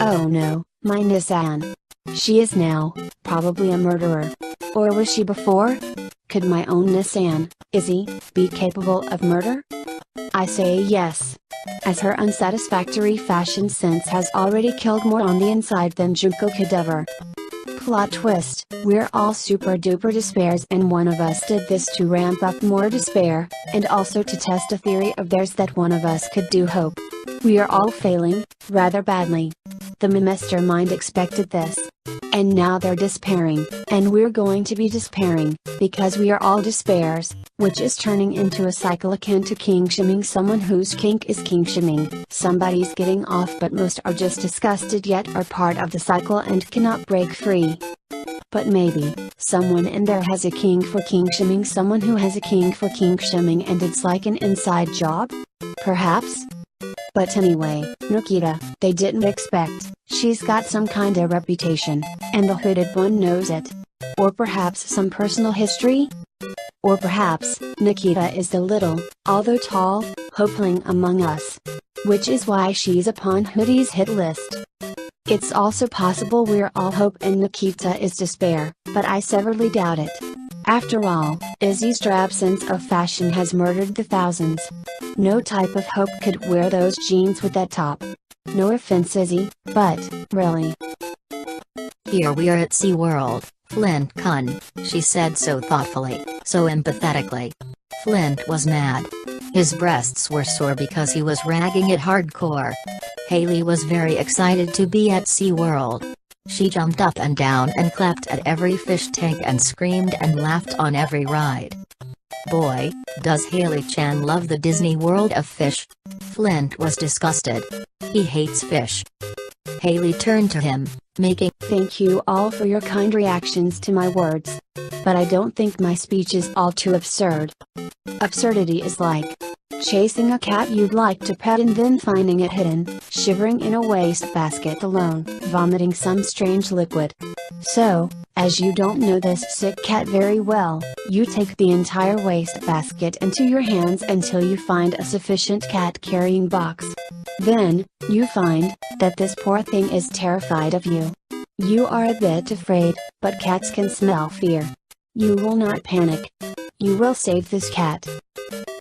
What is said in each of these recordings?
Oh no, my Nissan. She is now, probably a murderer. Or was she before? Could my own Nissan, Izzy, be capable of murder? I say yes. As her unsatisfactory fashion sense has already killed more on the inside than Junko could ever. Plot twist, we're all super duper despairs and one of us did this to ramp up more despair, and also to test a theory of theirs that one of us could do hope. We are all failing, rather badly. The mastermind expected this. And now they're despairing, and we're going to be despairing, because we are all despairs, which is turning into a cycle akin to king shaming someone whose kink is king shaming. Somebody's getting off but most are just disgusted yet are part of the cycle and cannot break free. But maybe, someone in there has a king for king shaming someone who has a king for king shaming and it's like an inside job? Perhaps? But anyway, Nikita, they didn't expect, she's got some kinda reputation, and the hooded one knows it. Or perhaps some personal history? Or perhaps, Nikita is the little, although tall, hopeling among us. Which is why she's upon Hoodie's hit list. It's also possible we're all hope and Nikita is despair, but I severely doubt it. After all, Izzy's drab sense of fashion has murdered the thousands. No type of hope could wear those jeans with that top. No offense Izzy, but, really. Here we are at SeaWorld, Flint Kun, she said so thoughtfully, so empathetically. Flint was mad. His breasts were sore because he was ragging it hardcore. Haley was very excited to be at SeaWorld. She jumped up and down and clapped at every fish tank and screamed and laughed on every ride. Boy, does Haley-chan love the Disney world of fish. Flint was disgusted. He hates fish. Haley turned to him, making Thank you all for your kind reactions to my words. But I don't think my speech is all too absurd. Absurdity is like chasing a cat you'd like to pet and then finding it hidden, shivering in a wastebasket alone, vomiting some strange liquid. So, as you don't know this sick cat very well, you take the entire wastebasket into your hands until you find a sufficient cat-carrying box. Then, you find that this poor thing is terrified of you. You are a bit afraid, but cats can smell fear. You will not panic. You will save this cat.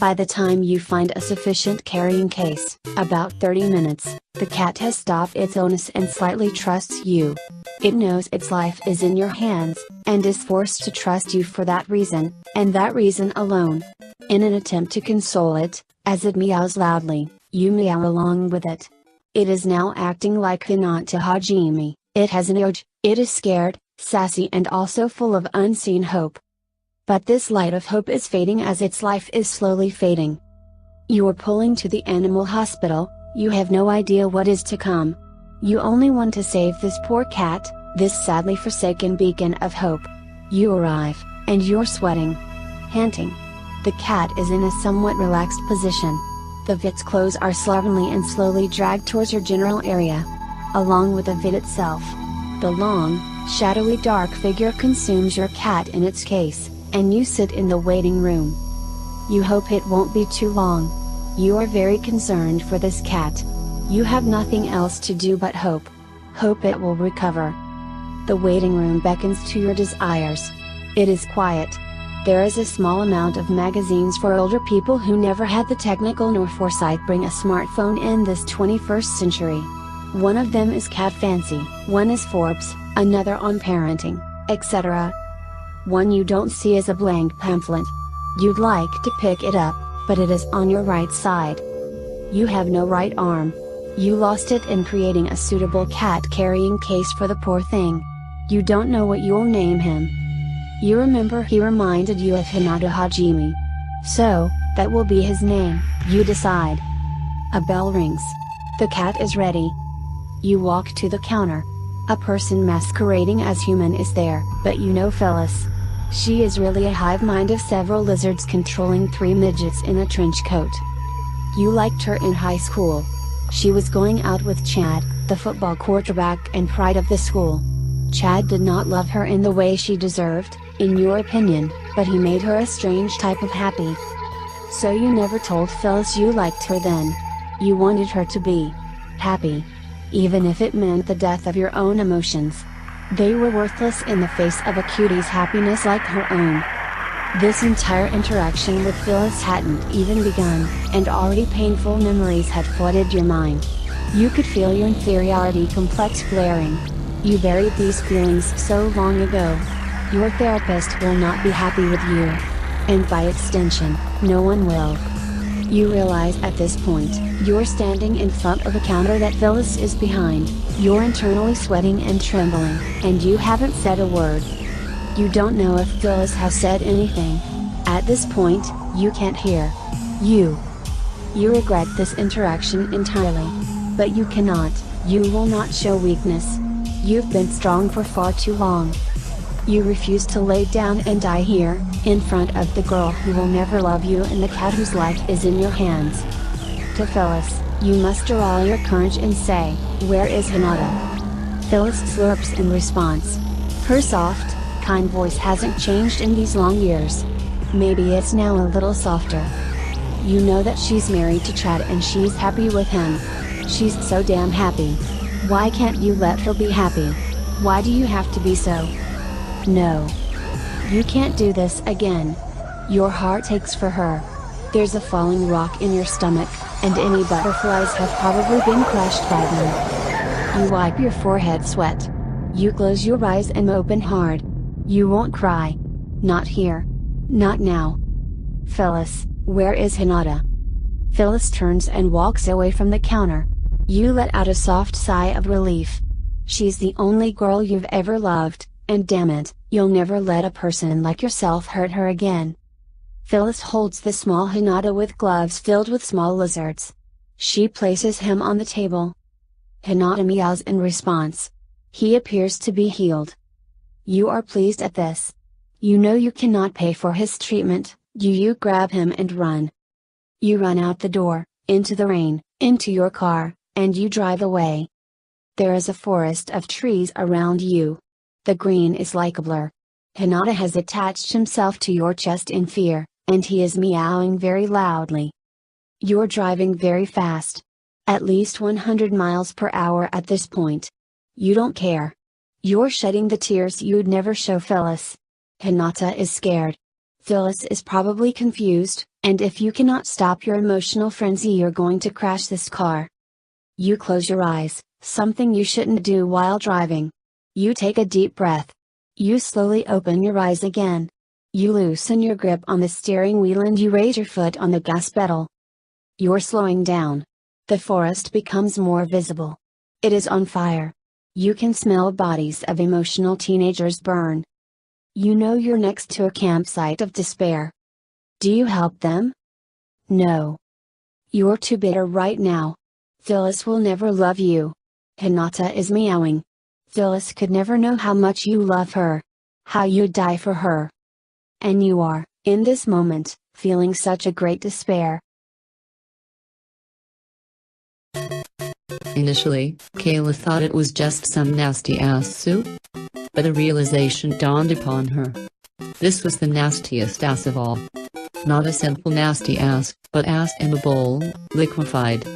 By the time you find a sufficient carrying case, about 30 minutes, the cat has stopped its onus and slightly trusts you. It knows its life is in your hands, and is forced to trust you for that reason, and that reason alone. In an attempt to console it, as it meows loudly, you meow along with it. It is now acting like Hinata Hajime. It has an urge, it is scared, sassy and also full of unseen hope. But this light of hope is fading as its life is slowly fading. You are pulling to the animal hospital, you have no idea what is to come. You only want to save this poor cat, this sadly forsaken beacon of hope. You arrive, and you're sweating. Panting. The cat is in a somewhat relaxed position. The vit's clothes are slovenly and slowly dragged towards your general area. Along with the vit itself. The long, shadowy dark figure consumes your cat in its case, and you sit in the waiting room. You hope it won't be too long. You are very concerned for this cat. You have nothing else to do but hope. Hope it will recover. The waiting room beckons to your desires. It is quiet. There is a small amount of magazines for older people who never had the technical nor foresight bring a smartphone in this 21st century. One of them is Cat Fancy, one is Forbes, another on parenting, etc. One you don't see is a blank pamphlet. You'd like to pick it up, but it is on your right side. You have no right arm. You lost it in creating a suitable cat-carrying case for the poor thing. You don't know what you'll name him. You remember he reminded you of Hinata Hajime. So, that will be his name, you decide. A bell rings. The cat is ready. You walk to the counter. A person masquerading as human is there, but you know Phyllis. She is really a hive mind of several lizards controlling 3 midgets in a trench coat. You liked her in high school. She was going out with Chad, the football quarterback and pride of the school. Chad did not love her in the way she deserved, in your opinion, but he made her a strange type of happy. So you never told Phyllis you liked her then. You wanted her to be happy. even if it meant the death of your own emotions. They were worthless in the face of a cutie's happiness like her own. This entire interaction with Phyllis hadn't even begun, and already painful memories had flooded your mind. You could feel your inferiority complex flaring. You buried these feelings so long ago. Your therapist will not be happy with you. And by extension, no one will. You realize at this point, you're standing in front of a counter that Phyllis is behind, you're internally sweating and trembling, and you haven't said a word. You don't know if Phyllis has said anything. At this point, you can't hear. You regret this interaction entirely. But you cannot, you will not show weakness. You've been strong for far too long. You refuse to lay down and die here, in front of the girl who will never love you and the cat whose life is in your hands. To Phyllis, you muster all your courage and say, "Where is Hinata?" Phyllis slurps in response. Her soft, kind voice hasn't changed in these long years. Maybe it's now a little softer. You know that she's married to Chad and she's happy with him. She's so damn happy. Why can't you let her be happy? Why do you have to be so? No. You can't do this again. Your heart aches for her. There's a falling rock in your stomach, and any butterflies have probably been crushed by them. You wipe your forehead sweat. You close your eyes and open hard. You won't cry. Not here. Not now. Phyllis, where is Hinata? Phyllis turns and walks away from the counter. You let out a soft sigh of relief. She's the only girl you've ever loved, and damn it, you'll never let a person like yourself hurt her again. Phyllis holds the small Hinata with gloves filled with small lizards. She places him on the table. Hinata meows in response. He appears to be healed. You are pleased at this. You know you cannot pay for his treatment, you grab him and run. You run out the door, into the rain, into your car, and you drive away. There is a forest of trees around you. The green is like a blur. Hinata has attached himself to your chest in fear, and he is meowing very loudly. You're driving very fast. At least 100 miles per hour at this point. You don't care. You're shedding the tears you'd never show Phyllis. Hinata is scared. Phyllis is probably confused, and if you cannot stop your emotional frenzy, you're going to crash this car. You close your eyes, something you shouldn't do while driving. You take a deep breath. You slowly open your eyes again. You loosen your grip on the steering wheel and you raise your foot on the gas pedal. You're slowing down. The forest becomes more visible. It is on fire. You can smell bodies of emotional teenagers burn. You know you're next to a campsite of despair. Do you help them? No. You're too bitter right now. Phyllis will never love you. Hinata is meowing. Phyllis could never know how much you love her. How you'd die for her. And you are, in this moment, feeling such a great despair. Initially, Kayla thought it was just some nasty-ass soup. But a realization dawned upon her. This was the nastiest ass of all. Not a simple nasty ass, but ass in a bowl, liquefied.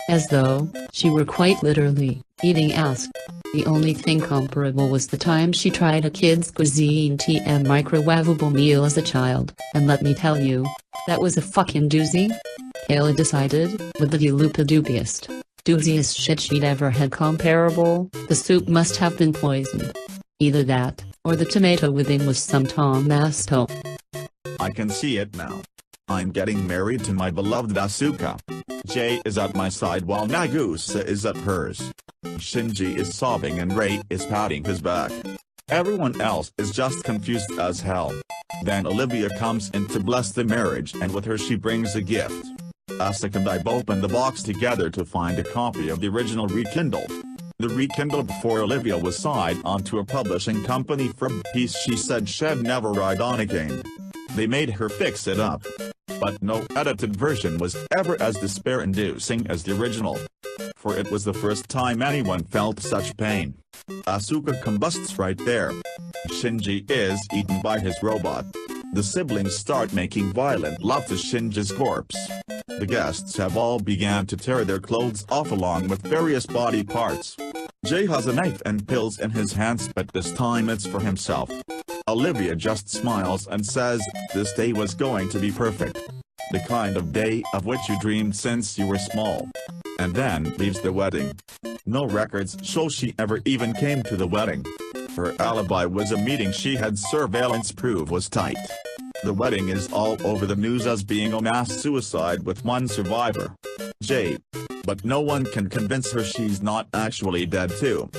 As though, she were quite literally, eating ass. The only thing comparable was the time she tried a kid's cuisine TM microwavable meal as a child, and let me tell you, that was a fucking doozy. Kayla decided, with the dupiest, dooziest shit she'd ever had comparable, the soup must have been poisoned. Either that, or the tomato within was some Tom-ass taupe. I can see it now. I'm getting married to my beloved Asuka. Jay is at my side while Nagusa is at hers. Shinji is sobbing and Rei is patting his back. Everyone else is just confused as hell. Then Olivia comes in to bless the marriage, and with her she brings a gift. Asuka and I open the box together to find a copy of the original Rekindle. The Rekindle before Olivia was signed onto a publishing company for a piece she said she'd never write on again. They made her fix it up. But no edited version was ever as despair-inducing as the original. For it was the first time anyone felt such pain. Asuka combusts right there. Shinji is eaten by his robot. The siblings start making violent love to Shinji's corpse. The guests have all began to tear their clothes off along with various body parts. Jay has a knife and pills in his hands, but this time it's for himself. Olivia just smiles and says, this day was going to be perfect. The kind of day of which you dreamed since you were small. And then leaves the wedding. No records show she ever even came to the wedding. Her alibi was a meeting she had surveillance prove was tight. The wedding is all over the news as being a mass suicide with one survivor. Jay. But no one can convince her she's not actually dead too.